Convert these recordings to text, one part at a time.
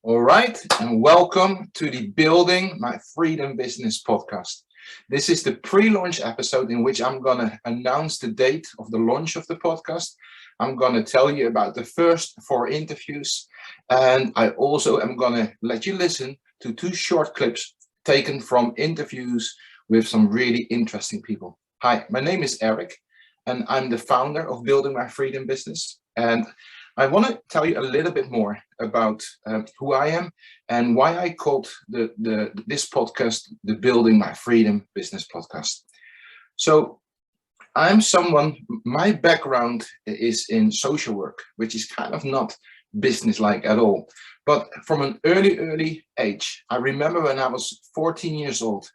All right, and welcome to the Building My Freedom Business podcast. This is the pre-launch episode in which I'm going to announce the date of the launch of the podcast. I'm going to tell you about the first 4 interviews, and I also am going to let you listen to 2 short clips taken from interviews with some really interesting people. Hi, my name is Erik, and I'm the founder of Building My Freedom Business. And I want to tell you a little bit more about who I am and why I called this podcast the Building My Freedom Business podcast. So I'm someone, my background is in social work, which is kind of not business-like at all. But from an early age, I remember when I was 14 years old,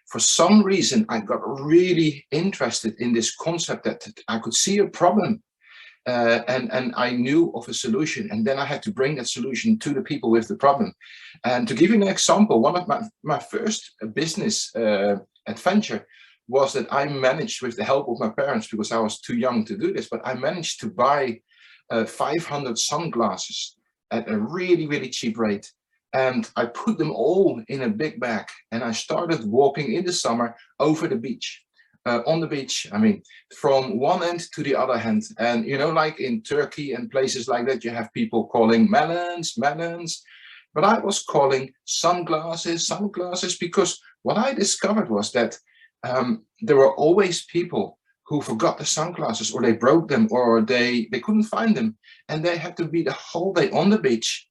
for some reason, I got really interested in this concept that I could see a problem. And I knew of a solution, and then I had to bring that solution to the people with the problem. And to give you an example, one of my first business adventure was that I managed, with the help of my parents, because I was too young to do this, but I managed to buy 500 sunglasses at a really cheap rate. And I put them all in a big bag, and I started walking in the summer over the beach. On the beach, I mean, from one end to the other end. And, you know, like in Turkey and places like that, you have people calling melons. But I was calling sunglasses, because what I discovered was that there were always people who forgot the sunglasses, or they broke them, or they couldn't find them. And they had to be the whole day on the beach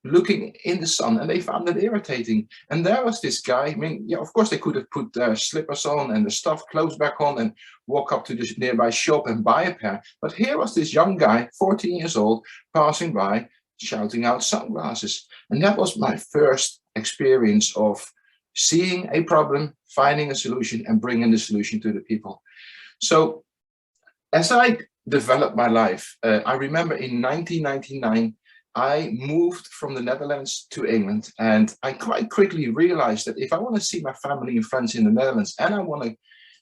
looking in the sun, and they found it irritating. And there was this guy. I mean, yeah, of course they could have put their slippers on and the stuffed clothes back on and walk up to the nearby shop and buy a pair. But here was this young guy, 14 years old, passing by, shouting out sunglasses. And that was my first experience of seeing a problem, finding a solution, and bringing the solution to the people. So as I developed my life, I remember in 1999, I moved from the Netherlands to England, and I quite quickly realized that if I want to see my family and friends in the Netherlands and I want to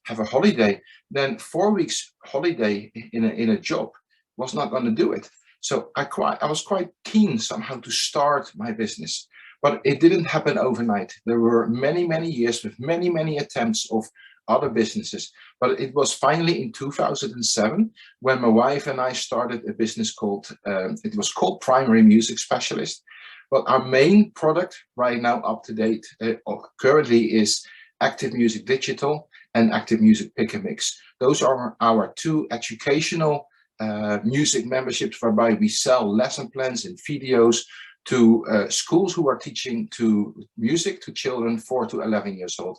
have a holiday, then 4 weeks holiday in a job was not going to do it. So I was quite keen somehow to start my business, but it didn't happen overnight. There were many years with many attempts of other businesses. But it was finally in 2007 when my wife and I started a business called, it was called Primary Music Specialist. But our main product right now, up to date, currently is Active Music Digital and Active Music Pick and Mix. Those are our 2 educational music memberships, whereby we sell lesson plans and videos to schools who are teaching to music to children 4 to 11 years old.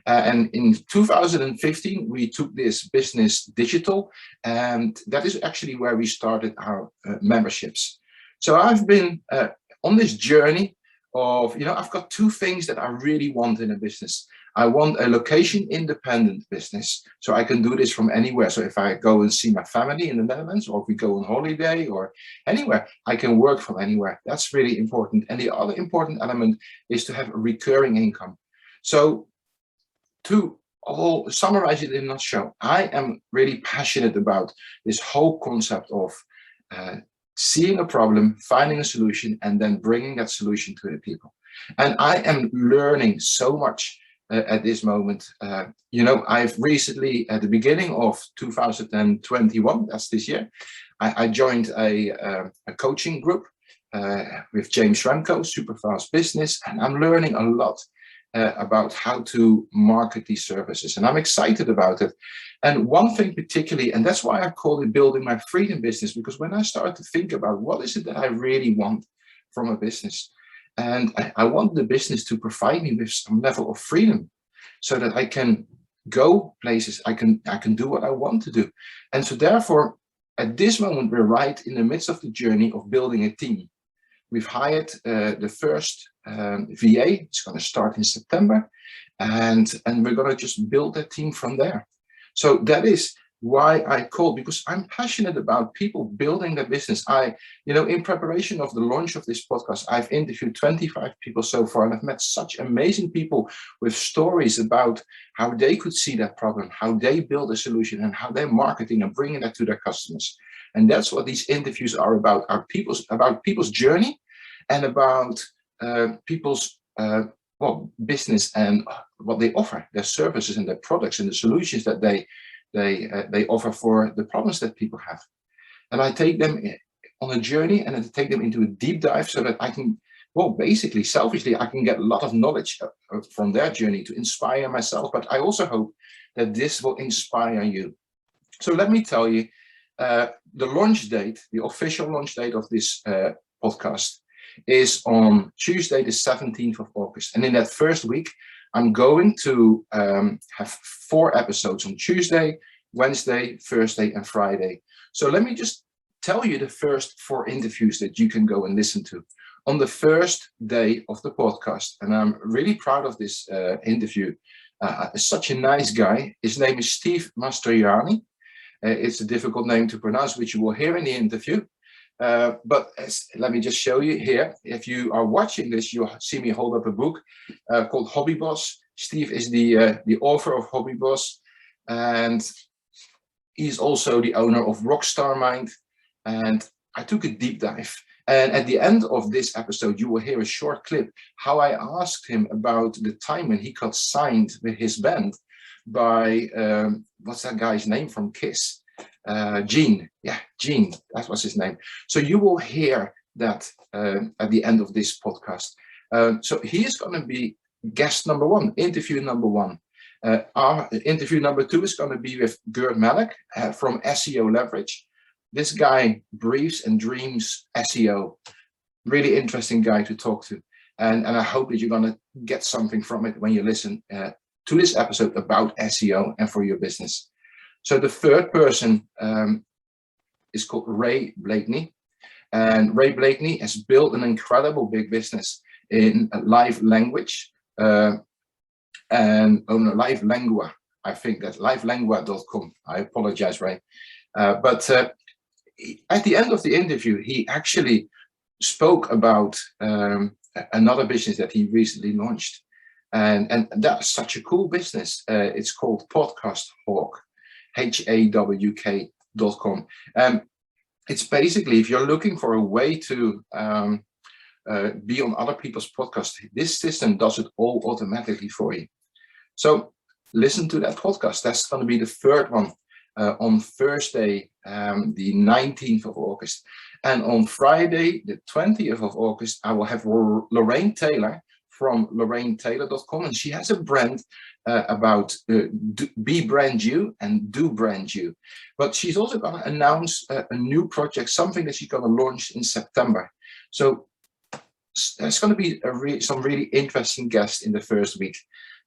And in 2015, we took this business digital, and that is actually where we started our memberships. So I've been on this journey of, you know, I've got 2 things that I really want in a business. I want a location independent business, so I can do this from anywhere. So if I go and see my family in the Netherlands, or if we go on holiday or anywhere, I can work from anywhere. That's really important. And the other important element is to have a recurring income. So to summarize it in a nutshell, I am really passionate about this whole concept of seeing a problem, finding a solution, and then bringing that solution to the people. And I am learning so much at this moment. You know, I've recently, at the beginning of 2021, that's this year, I joined a coaching group with James Remco, Super Fast Business, and I'm learning a lot about how to market these services, and I'm excited about it. And one thing particularly, and that's why I call it Building My Freedom Business, because when I started to think about what is it that I really want from a business, and I want the business to provide me with some level of freedom so that I can go places, I can do what I want to do. And so therefore, at this moment, we're right in the midst of the journey of building a team. We've hired the first VA. It's going to start in September, and we're going to just build that team from there. So that is why I called, because I'm passionate about people building their business. You know, in preparation of the launch of this podcast, I've interviewed 25 people so far, and I've met such amazing people with stories about how they could see that problem, how they build a solution, and how they're marketing and bringing that to their customers. And that's what these interviews are about people's journey, and about people's business and what they offer, their services and their products and the solutions that they offer for the problems that people have. And I take them on a journey, and I take them into a deep dive so that I can, basically selfishly, I can get a lot of knowledge from their journey to inspire myself. But I also hope that this will inspire you. So let me tell you, the launch date, the official launch date of this podcast is on Tuesday, the 17th of August. And in that first week, I'm going to have 4 episodes on Tuesday, Wednesday, Thursday, and Friday. So let me just tell you the first 4 interviews that you can go and listen to on the first day of the podcast. And I'm really proud of this interview. Such a nice guy. His name is Steve Mastri. It's a difficult name to pronounce, which you will hear in the interview. But let me just show you here. If you are watching this, you'll see me hold up a book called Hobby Boss. Steve is the author of Hobby Boss, and he's also the owner of Rockstar Mind. And I took a deep dive. And at the end of this episode, you will hear a short clip how I asked him about the time when he got signed with his band by, what's that guy's name from Kiss? Gene. Yeah, Gene. That was his name. So you will hear that at the end of this podcast. So he is going to be guest number 1, interview number 1. Our interview number 2 is going to be with Gert Malik from SEO Leverage. This guy breathes and dreams SEO. Really interesting guy to talk to. And I hope that you're going to get something from it when you listen to this episode about SEO and for your business. So the third person is called Ray Blakeney. And Ray Blakeney has built an incredible big business in live language and live lengua. I think that's livelengua.com. I apologize, Ray. But at the end of the interview, he actually spoke about another business that he recently launched. And that's such a cool business. It's called Podcast Hawk, HAWK.com. It's basically, if you're looking for a way to be on other people's podcasts, this system does it all automatically for you. So listen to that podcast. That's going to be the third one on Thursday, the 19th of August. And on Friday, the 20th of August, I will have Lorraine Taylor from LorraineTaylor.com. And she has a brand about be brand you and do brand you. But she's also going to announce a new project, something that she's going to launch in September. So there's going to be some really interesting guests in the first week.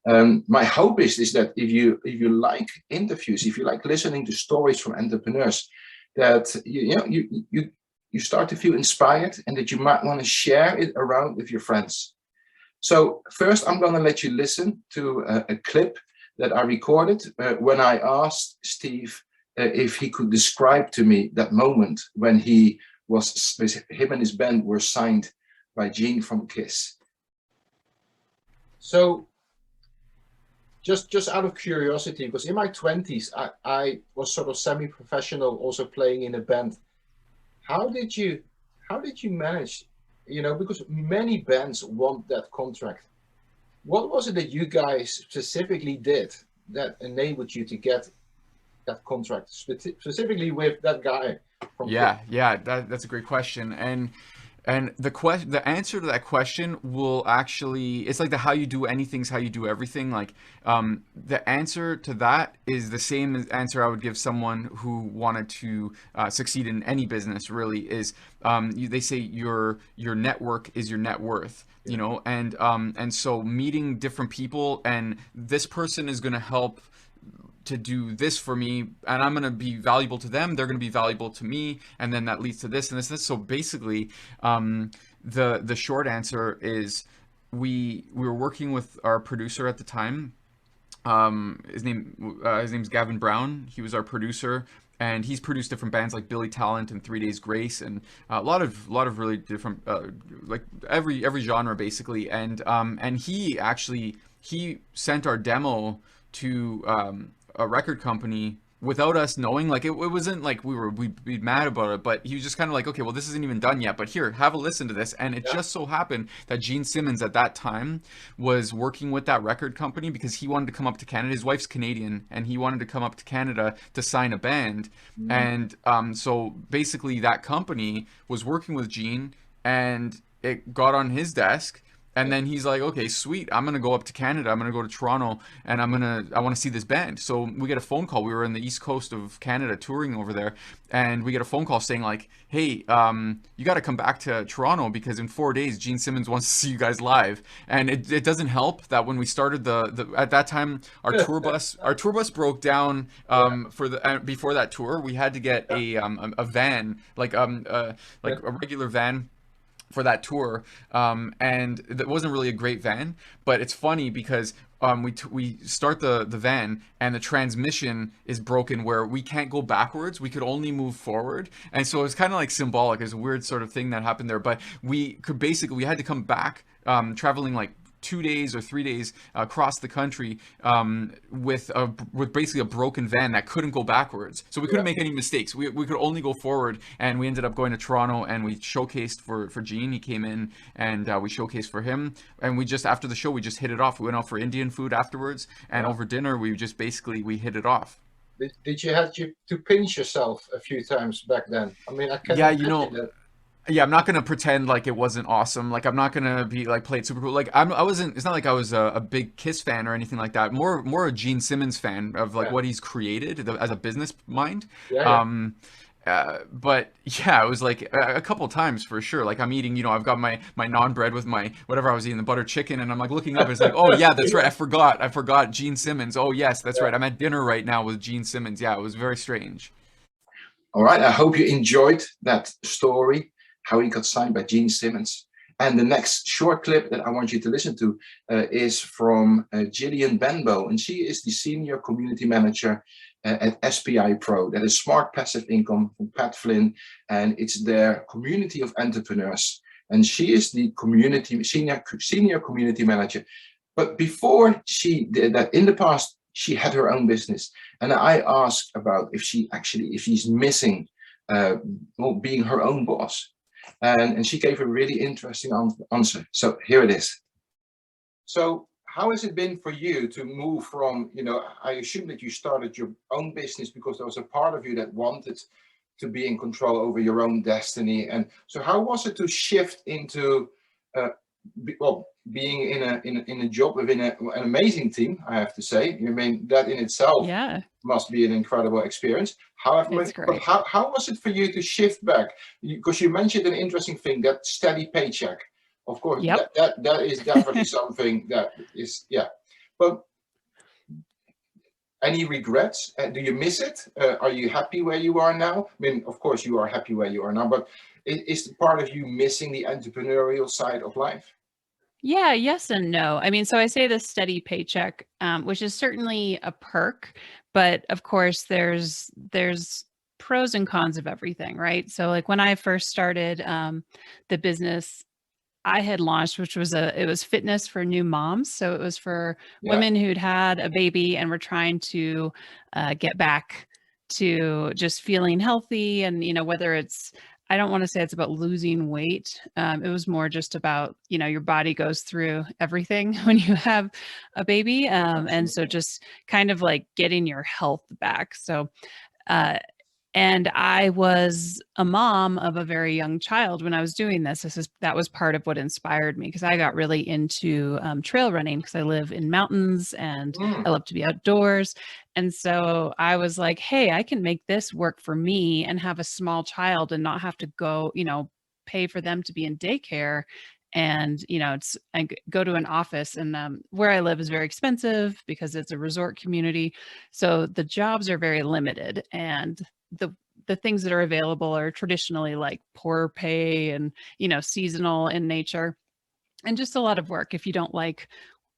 My hope is that if you like interviews, if you like listening to stories from entrepreneurs, that you start to feel inspired and that you might want to share it around with your friends. So first, I'm going to let you listen to a clip that I recorded when I asked Steve if he could describe to me that moment when him and his band were signed by Gene from Kiss. So just out of curiosity, because in my 20s, I was sort of semi-professional, also playing in a band. How did you manage, because many bands want that contract. What was it that you guys specifically did that enabled you to get that contract, specifically with that guy from Yeah, that's a great question. And the answer to that question will actually, it's like the how you do anything's how you do everything. Like the answer to that is the same answer I would give someone who wanted to succeed in any business. Really, is they say your network is your net worth. And so meeting different people, and this person is going to help to do this for me, and I'm going to be valuable to them, they're going to be valuable to me, and then that leads to this and this and this. So basically, the short answer is we were working with our producer at the time. His name's Gavin Brown. He was our producer, and he's produced different bands like Billy Talent and 3 Days Grace, and a lot of really different, like every genre basically. And he sent our demo to a record company without us knowing. Like it wasn't like we'd be mad about it, but he was just kind of like, okay, well, this isn't even done yet, but here, have a listen to this. And it Yeah. just so happened that Gene Simmons at that time was working with that record company because he wanted to come up to Canada. His wife's Canadian, and he wanted to come up to Canada to sign a band. Mm. And so basically that company was working with Gene, and it got on his desk. And then he's like, okay, sweet. I'm gonna go up to Canada. I'm gonna go to Toronto, and I want to see this band. So we get a phone call. We were in the east coast of Canada touring over there, and we get a phone call saying like, hey, you got to come back to Toronto because in 4 days Gene Simmons wants to see you guys live. And it doesn't help that when we started the at that time our tour bus broke down Yeah. for the before that tour. We had to get Yeah. a van Yeah. like a regular van for that tour, and it wasn't really a great van. But it's funny because we start the van and the transmission is broken where we can't go backwards. We could only move forward, and so it's kind of like symbolic. It's a weird sort of thing that happened there. But we had to come back, traveling like 2 days or 3 days across the country, with basically a broken van that couldn't go backwards. So we couldn't Yeah. make any mistakes. We could only go forward, and we ended up going to Toronto and we showcased for Gene. He came in and we showcased for him. And we just after the show we just hit it off. We went out for Indian food afterwards, and Yeah. over dinner we just basically we hit it off. Did you have to pinch yourself a few times back then? I mean, I can Yeah, imagine that. yeah, I'm not gonna pretend like it wasn't awesome. Like I'm not gonna be like play it super cool. Like I wasn't. It's not like I was a big Kiss fan or anything like that. More a Gene Simmons fan of like Yeah. what he's created as a business mind. Yeah. Yeah. Um, but yeah, it was like a couple times for sure. Like I'm eating, I've got my naan bread with my whatever I was eating, the butter chicken, and I'm like looking up. It's like, oh yeah, that's right. I forgot Gene Simmons. Oh yes, that's Yeah. right. I'm at dinner right now with Gene Simmons. Yeah, it was very strange. All right. I hope you enjoyed that story, how he got signed by Gene Simmons. And the next short clip that I want you to listen to is from Jillian Benbow, and she is the senior community manager at SPI PRO. That is Smart Passive Income from Pat Flynn, and it's their community of entrepreneurs. And she is the senior community manager. But before she did that, in the past, she had her own business. And I asked about if she's missing being her own boss. And she gave a really interesting answer. So here it is. So how has it been for you to move from, I assume that you started your own business because there was a part of you that wanted to be in control over your own destiny. And so how was it to shift into, being in a job within an amazing team, I have to say. I mean, that in itself Yeah, must be an incredible experience. However, it's but great. how was it for you to shift back? Because you mentioned an interesting thing, that steady paycheck. Of course, Yep. that is definitely something that is, yeah. But any regrets? Do you miss it? Are you happy where you are now? I mean, of course you are happy where you are now, but is the part of you missing the entrepreneurial side of life? Yeah, yes and no. I mean, so I say the steady paycheck, which is certainly a perk, but of course there's pros and cons of everything, right? So like when I first started the business I had launched, which was it was fitness for new moms. So it was for Yeah. women who'd had a baby and were trying to get back to just feeling healthy. And, whether I don't want to say it's about losing weight. It was more just about, your body goes through everything when you have a baby. And so Absolutely. just kind of like getting your health back. So, uh, and I was a mom of a very young child when I was doing this. That was part of what inspired me because I got really into trail running because I live in mountains and I Mm, love to be outdoors. And so I was like, hey, I can make this work for me and have a small child and not have to go, pay for them to be in daycare. And, go to an office and where I live is very expensive because it's a resort community. So the jobs are very limited and the things that are available are traditionally like poor pay and seasonal in nature and just a lot of work if you don't like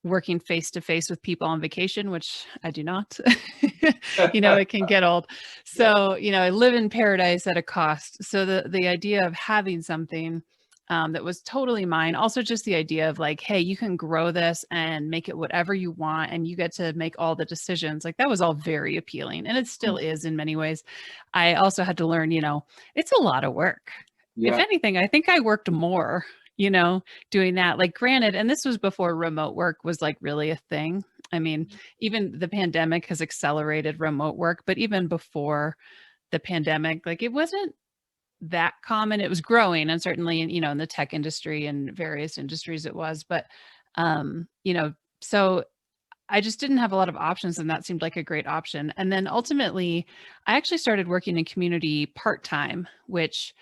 working face to face with people on vacation, which I do not. It can get old. yeah. So I live in paradise at a cost. So the idea of having something that was totally mine. Also, just the idea of like, hey, you can grow this and make it whatever you want, and you get to make all the decisions. Like that was all very appealing, and it still is in many ways. I also had to learn, it's a lot of work. If Yeah. anything, I think I worked more, doing that. Like, granted, and this was before remote work was like really a thing. I mean, even the pandemic has accelerated remote work, but even before the pandemic, like it wasn't that common. It was growing, and certainly in the tech industry and various industries it was, but so I just didn't have a lot of options, and that seemed like a great option. And then ultimately I actually started working in community part-time, which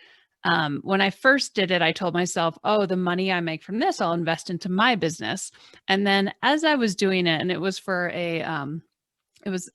when I first did it, I told myself, oh, the money I make from this, I'll invest into my business. And then as I was doing it, and it was for it was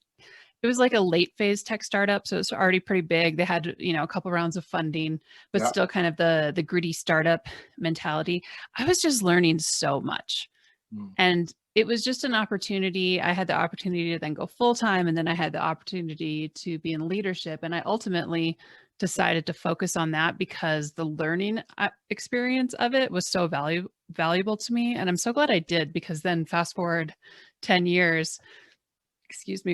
it was like a late phase tech startup. So it's already pretty big. They had, a couple rounds of funding, but Yeah. still kind of the gritty startup mentality. I was just learning so much. Mm. And it was just an opportunity. I had the opportunity to then go full time. And then I had the opportunity to be in leadership. And I ultimately decided to focus on that because the learning experience of it was so valuable to me. And I'm so glad I did, because then fast forward 10 years,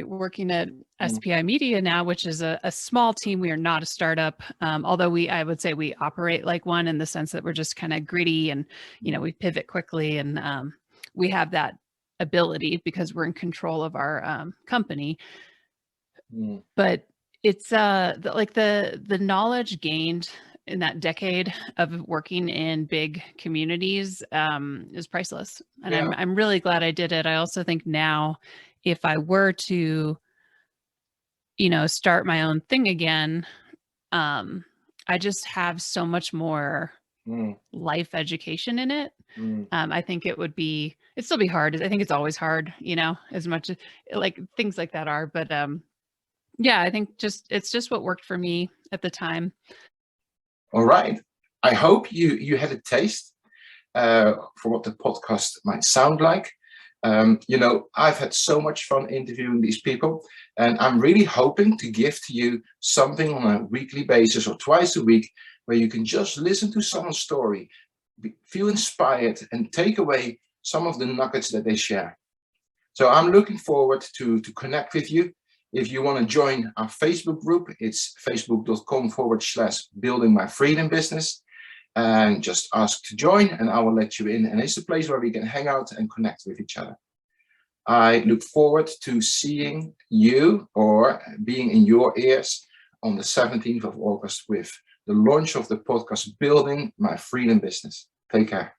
working at SPI Media now, which is a small team. We are not a startup, although I would say we operate like one in the sense that we're just kind of gritty and, we pivot quickly, and we have that ability because we're in control of our company. But it's the knowledge gained in that decade of working in big communities is priceless. And Yeah. I'm really glad I did it. I also think now, if I were to, start my own thing again, I just have so much more life education in it. I think it'd still be hard. I think it's always hard, as much as like things like that are. But yeah, I think it's just what worked for me at the time. All right. I hope you had a taste for what the podcast might sound like. I've had so much fun interviewing these people, and I'm really hoping to give to you something on a weekly basis or twice a week where you can just listen to someone's story, feel inspired, and take away some of the nuggets that they share. So I'm looking forward to connect with you. If you want to join our Facebook group, it's facebook.com/building my freedom business. And just ask to join and I will let you in. And it's a place where we can hang out and connect with each other. I look forward to seeing you or being in your ears on the 17th of August with the launch of the podcast, Building My Freedom Business. Take care.